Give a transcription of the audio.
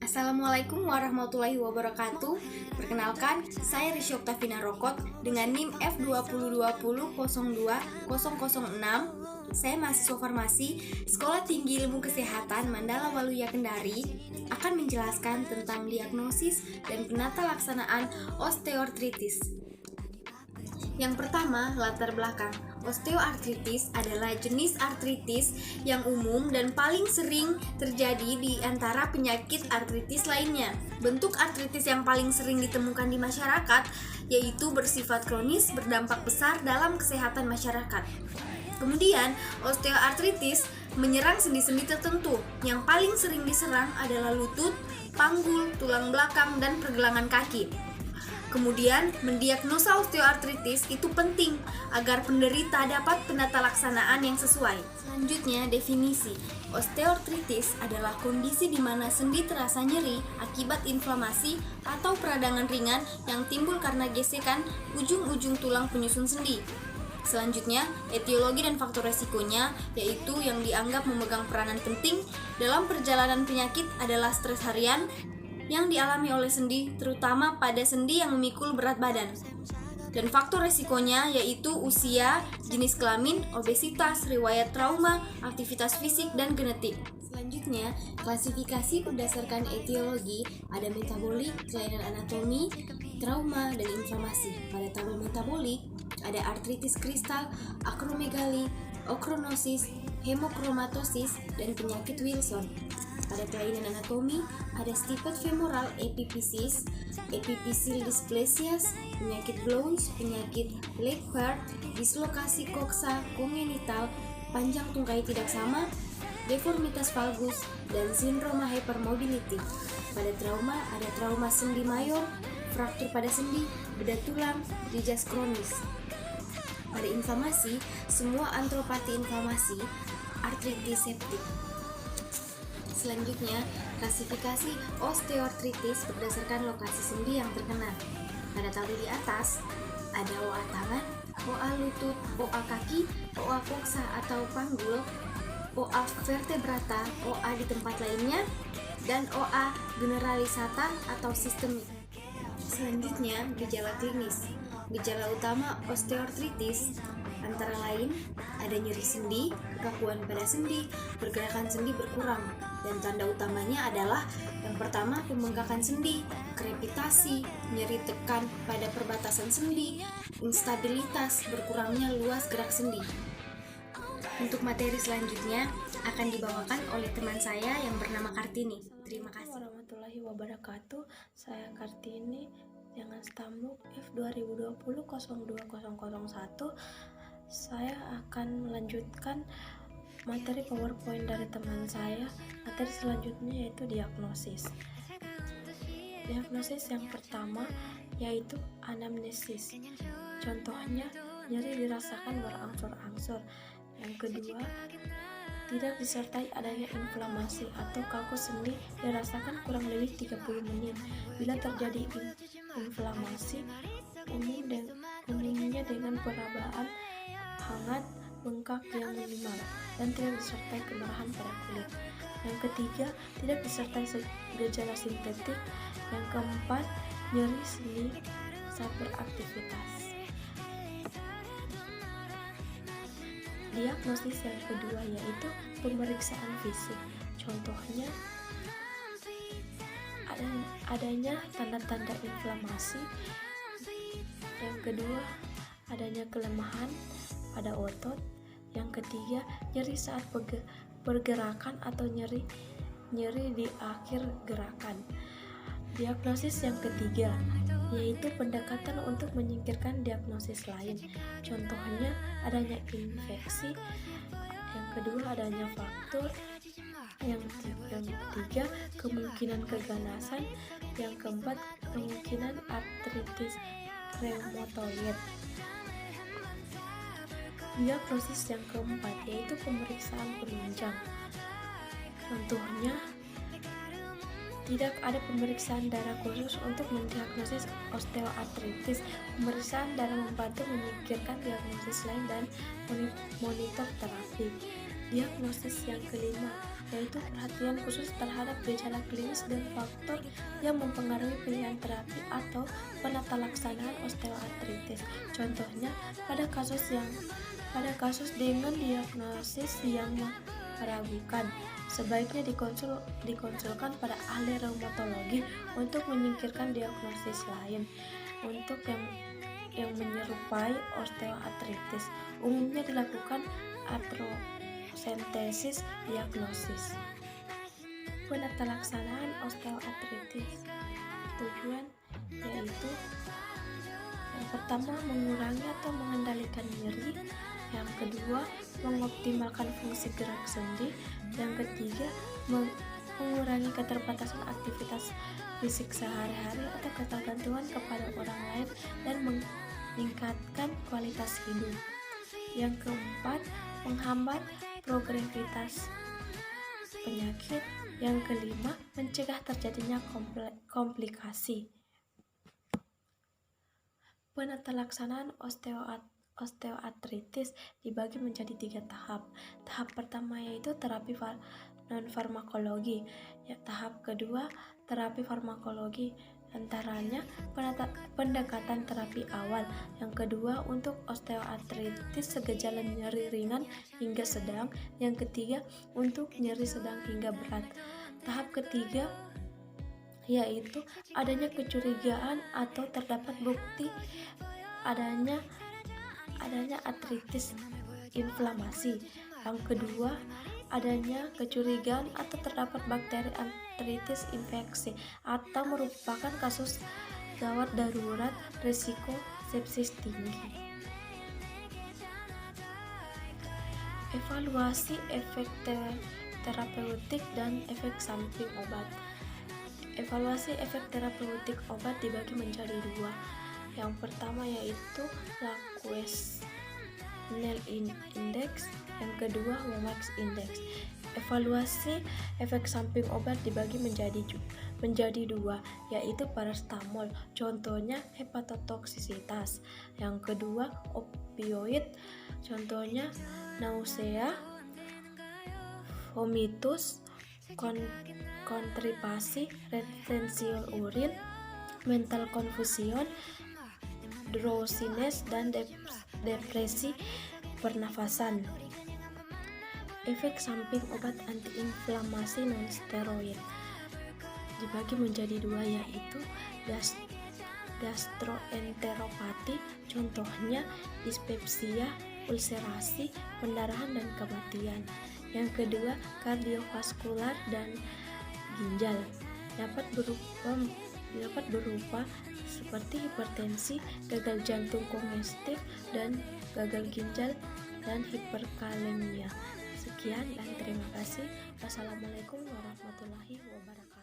Assalamualaikum warahmatullahi wabarakatuh. Perkenalkan, saya Risy Oktavina Rokot dengan NIM F2020020006. Saya mahasiswa farmasi Sekolah Tinggi Ilmu Kesehatan Mandala Waluya Kendari akan menjelaskan tentang diagnosis dan penata laksanaan osteoartritis. Yang pertama, latar belakang. Osteoartritis adalah jenis artritis yang umum dan paling sering terjadi di antara penyakit artritis lainnya. Bentuk artritis yang paling sering ditemukan di masyarakat yaitu bersifat kronis, berdampak besar dalam kesehatan masyarakat. Kemudian, osteoartritis menyerang sendi-sendi tertentu. Yang paling sering diserang adalah lutut, panggul, tulang belakang, dan pergelangan kaki. Kemudian, mendiagnosa osteoartritis itu penting agar penderita dapat penata laksanaan yang sesuai. Selanjutnya, definisi. Osteoartritis adalah kondisi di mana sendi terasa nyeri akibat inflamasi atau peradangan ringan yang timbul karena gesekan ujung-ujung tulang penyusun sendi. Selanjutnya, etiologi dan faktor resikonya, yaitu yang dianggap memegang peranan penting dalam perjalanan penyakit adalah stres harian yang dialami oleh sendi, terutama pada sendi yang memikul berat badan. Dan faktor resikonya yaitu usia, jenis kelamin, obesitas, riwayat trauma, aktivitas fisik, dan genetik. Selanjutnya, klasifikasi berdasarkan etiologi ada metabolik, kelainan anatomi, trauma, dan inflamasi. Pada tabel metabolik ada artritis kristal, akromegali, okronosis, hemokromatosis, dan penyakit Wilson. Pada kelainan anatomi ada stipet femoral epiphysis, epiphyseal dysplasias, penyakit Blount, penyakit Lambert, dislokasi koksa kongenital, panjang tungkai tidak sama, deformitas valgus, dan sindroma hypermobility. Pada trauma ada trauma sendi mayor, fraktur pada sendi, bedah tulang, dijas kronis. Pada inflamasi, semua antropati inflamasi, artritis septik. Selanjutnya, klasifikasi osteoartritis berdasarkan lokasi sendi yang terkena. Pada tabel di atas, ada OA tangan, OA lutut, OA kaki, OA koksa atau panggul, OA vertebrata, OA di tempat lainnya, dan OA generalisata atau sistemik. Selanjutnya, gejala klinis. Gejala utama osteoartritis antara lain ada nyeri sendi, kekakuan pada sendi, pergerakan sendi berkurang, dan tanda utamanya adalah yang pertama pembengkakan sendi, krepitasi, nyeri tekan pada perbatasan sendi, instabilitas, berkurangnya luas gerak sendi. Untuk materi selanjutnya akan dibawakan oleh teman saya yang bernama Kartini. Terima kasih. Warahmatullahi wabarakatuh. Saya Kartini dengan stamuk F2020-02001. Saya akan melanjutkan materi PowerPoint dari teman saya. Materi selanjutnya yaitu diagnosis. Diagnosis yang pertama yaitu anamnesis. Contohnya, nyeri dirasakan berangsur-angsur. Yang kedua, tidak disertai adanya inflamasi atau kaku sendi dirasakan kurang lebih 30 menit. Bila terjadi inflamasi, umumnya dengan perabaan hangat, bengkak yang minimal, dan tidak disertai kemerahan pada kulit. Yang ketiga, tidak disertai gejala sintetik. Yang keempat, nyeri sendi saat beraktivitas. Diagnosis yang kedua yaitu pemeriksaan fisik. Contohnya, adanya tanda-tanda inflamasi. Yang kedua, adanya kelemahan pada otot. Yang ketiga, nyeri saat pergerakan atau nyeri di akhir gerakan. Diagnosis yang ketiga yaitu pendekatan untuk menyingkirkan diagnosis lain. Contohnya adanya infeksi. Yang kedua adanya faktor. Yang ketiga kemungkinan keganasan. Yang keempat kemungkinan artritis reumatoid. Diagnosis yang keempat yaitu pemeriksaan penunjang. Contohnya, tidak ada pemeriksaan darah khusus untuk mendiagnosis osteoartritis. Pemeriksaan darah membantu menyingkirkan diagnosis lain dan monitor terapi. Diagnosis yang kelima yaitu perhatian khusus terhadap gejala klinis dan faktor yang mempengaruhi pilihan terapi atau penata laksanaan osteoartritis. Contohnya, pada kasus dengan diagnosis yang meragukan, sebaiknya dikonsulkan pada ahli reumatologi untuk menyingkirkan diagnosis lain. Untuk yang menyerupai osteoartritis, umumnya dilakukan artrosentesis diagnosis. Penata laksanaan osteoartritis tujuan yaitu yang pertama, mengurangi atau mengendalikan nyeri. Yang kedua, mengoptimalkan fungsi gerak sendi. Yang ketiga, mengurangi keterbatasan aktivitas fisik sehari-hari atau ketergantungan kepada orang lain dan meningkatkan kualitas hidup. Yang keempat, menghambat progresivitas penyakit. Yang kelima, mencegah terjadinya komplikasi. Penata laksanaan osteoartritis dibagi menjadi 3 tahap. Tahap pertama yaitu terapi non-farmakologi. Tahap kedua, terapi farmakologi, antaranya pendekatan terapi awal. Yang kedua, untuk osteoartritis segejala nyeri ringan hingga sedang. Yang ketiga, untuk nyeri sedang hingga berat. Tahap ketiga yaitu adanya kecurigaan atau terdapat bukti adanya artritis inflamasi. Yang kedua, adanya kecurigaan atau terdapat bakteri artritis infeksi atau merupakan kasus gawat darurat risiko sepsis tinggi. Evaluasi efek terapeutik dan efek samping obat. Evaluasi efek terapeutik obat dibagi menjadi 2. Yang pertama yaitu Laquesnel Index, yang kedua WOMAC Index. Evaluasi efek samping obat dibagi menjadi 2, yaitu paracetamol, contohnya hepatotoksisitas. Yang kedua opioid, contohnya nausea, vomitus, kontripasi, retention urin, mental confusion, drowsiness, dan depresi pernafasan. Efek samping obat antiinflamasi non-steroid dibagi menjadi 2, yaitu gastroenteropati, contohnya dispepsia, ulserasi, pendarahan, dan kematian. Yang kedua, kardiovaskular dan ginjal, dapat berupa seperti hipertensi, gagal jantung kongestif, dan gagal ginjal, dan hiperkalemia. Sekian dan terima kasih. Wassalamualaikum warahmatullahi wabarakatuh.